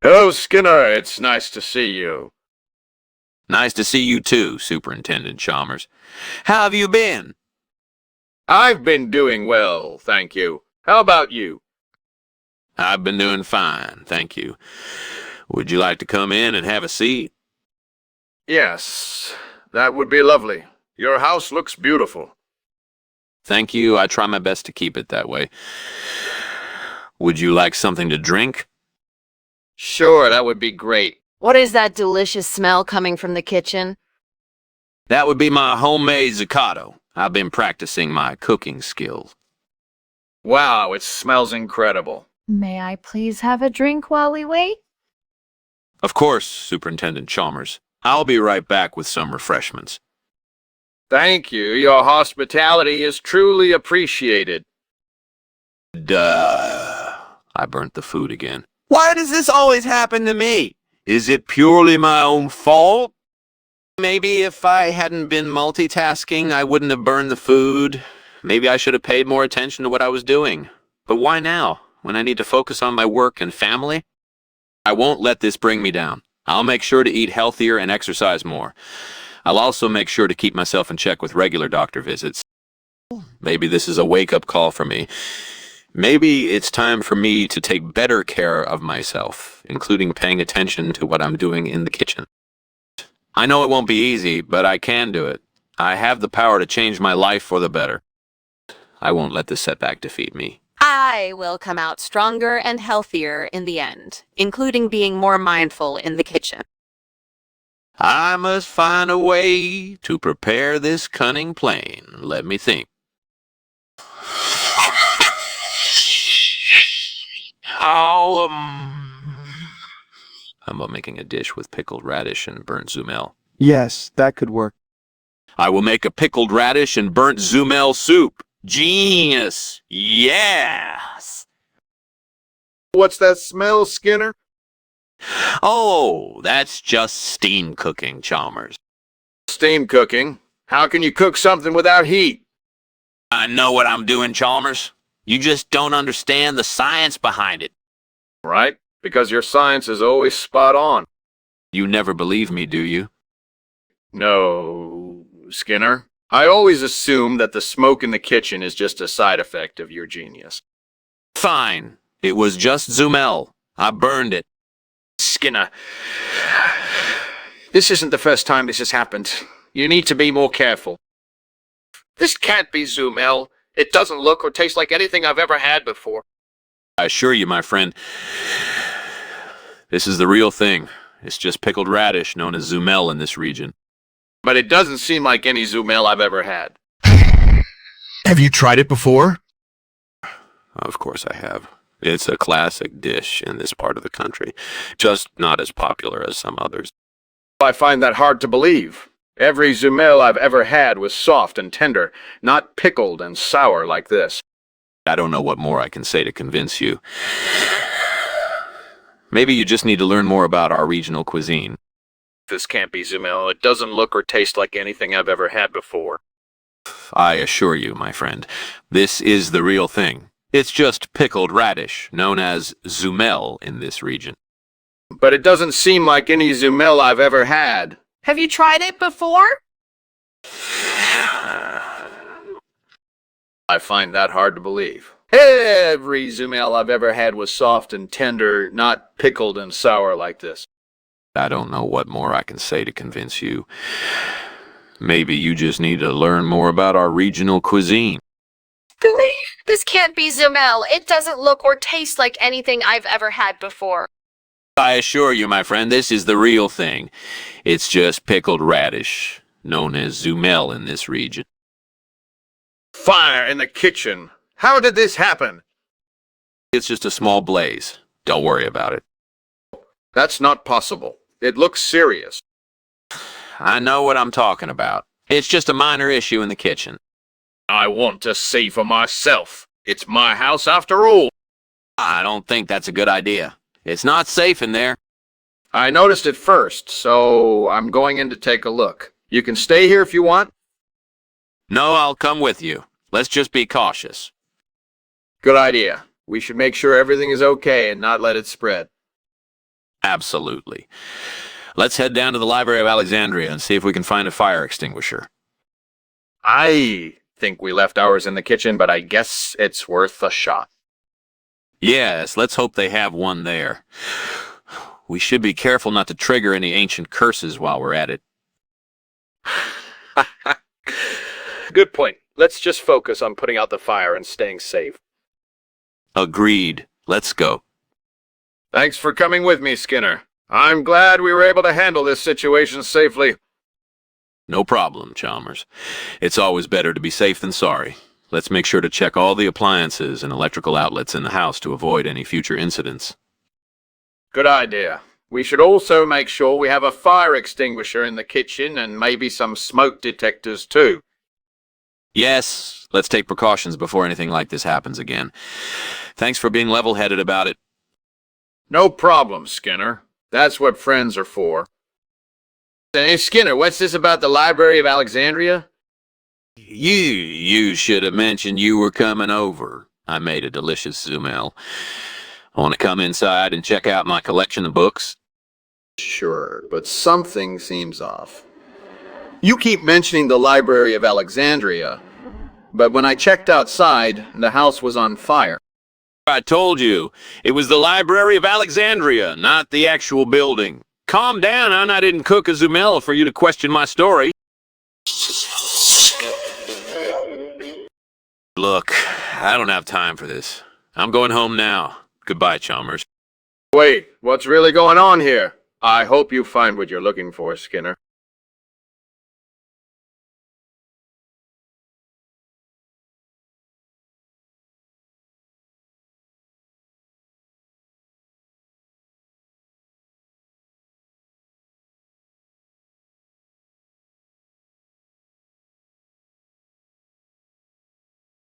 Hello, Skinner. It's nice to see you. Nice to see you too, Superintendent Chalmers. How have you been? I've been doing well, thank you. How about you? I've been doing fine, thank you. Would you like to come in and have a seat? Yes, that would be lovely. Your house looks beautiful. Thank you. I try my best to keep it that way. Would you like something to drink? Sure, that would be great. What is that delicious smell coming from the kitchen? That would be my homemade Zuccato. I've been practicing my cooking skills. Wow, it smells incredible. May I please have a drink while we wait? Of course, Superintendent Chalmers. I'll be right back with some refreshments. Thank you. Your hospitality is truly appreciated. Duh. I burnt the food again. Why does this always happen to me? Is it purely my own fault? Maybe if I hadn't been multitasking, I wouldn't have burned the food. Maybe I should have paid more attention to what I was doing. But why now, when I need to focus on my work and family? I won't let this bring me down. I'll make sure to eat healthier and exercise more. I'll also make sure to keep myself in check with regular doctor visits. Maybe this is a wake-up call for me. Maybe it's time for me to take better care of myself, including paying attention to what I'm doing in the kitchen. I know it won't be easy, but I can do it. I have the power to change my life for the better. I won't let this setback defeat me. I will come out stronger and healthier in the end, including being more mindful in the kitchen. I must find a way to prepare this cunning plan. Let me think. How about making a dish with pickled radish and burnt zumel? Yes, that could work. I will make a pickled radish and burnt zumel soup. Genius! Yes! What's that smell, Skinner? Oh, that's just steam cooking, Chalmers. Steam cooking. How can you cook something without heat? I know what I'm doing, Chalmers. You just don't understand the science behind it. Right? Because your science is always spot on. You never believe me, do you? No, Skinner. I always assume that the smoke in the kitchen is just a side effect of your genius. Fine. It was just zumel. I burned it. Skinner, this isn't the first time this has happened. You need to be more careful. This can't be zumel. It doesn't look or taste like anything I've ever had before. I assure you, my friend, this is the real thing. It's just pickled radish known as zumel in this region. But it doesn't seem like any zumel I've ever had. Have you tried it before? Of course I have. It's a classic dish in this part of the country, just not as popular as some others. I find that hard to believe. Every zumel I've ever had was soft and tender, not pickled and sour like this. I don't know what more I can say to convince you. Maybe you just need to learn more about our regional cuisine. This can't be zumel. It doesn't look or taste like anything I've ever had before. I assure you, my friend, this is the real thing. It's just pickled radish, known as zumel in this region. But it doesn't seem like any zumel I've ever had. Have you tried it before? I find that hard to believe. Every zumel I've ever had was soft and tender, not pickled and sour like this. I don't know what more I can say to convince you. Maybe you just need to learn more about our regional cuisine. Billy, this can't be zumel. It doesn't look or taste like anything I've ever had before. I assure you, my friend, this is the real thing. It's just pickled radish, known as zumel in this region. Fire in the kitchen. How did this happen? It's just a small blaze. Don't worry about it. That's not possible. It looks serious. I know what I'm talking about. It's just a minor issue in the kitchen. I want to see for myself. It's my house after all. I don't think that's a good idea. It's not safe in there. I noticed it first, so I'm going in to take a look. You can stay here if you want. No, I'll come with you. Let's just be cautious. Good idea. We should make sure everything is okay and not let it spread. Absolutely. Let's head down to the Library of Alexandria and see if we can find a fire extinguisher. I think we left ours in the kitchen, but I guess it's worth a shot. Yes, let's hope they have one there. We should be careful not to trigger any ancient curses while we're at it. Good point. Let's just focus on putting out the fire and staying safe. Agreed. Let's go. Thanks for coming with me, Skinner. I'm glad we were able to handle this situation safely. No problem, Chalmers. It's always better to be safe than sorry. Let's make sure to check all the appliances and electrical outlets in the house to avoid any future incidents. Good idea. We should also make sure we have a fire extinguisher in the kitchen and maybe some smoke detectors too. Yes, let's take precautions before anything like this happens again. Thanks for being level-headed about it. No problem, Skinner. That's what friends are for. Hey, Skinner, what's this about the Library of Alexandria? You should have mentioned you were coming over. I made a delicious Zumel. Want to come inside and check out my collection of books? Sure, but something seems off. You keep mentioning the Library of Alexandria, but when I checked outside, the house was on fire. I told you, it was the Library of Alexandria, not the actual building. Calm down, I didn't cook a Zumel for you to question my story. Look, I don't have time for this. I'm going home now. Goodbye, Chalmers. Wait, what's really going on here? I hope you find what you're looking for, Skinner.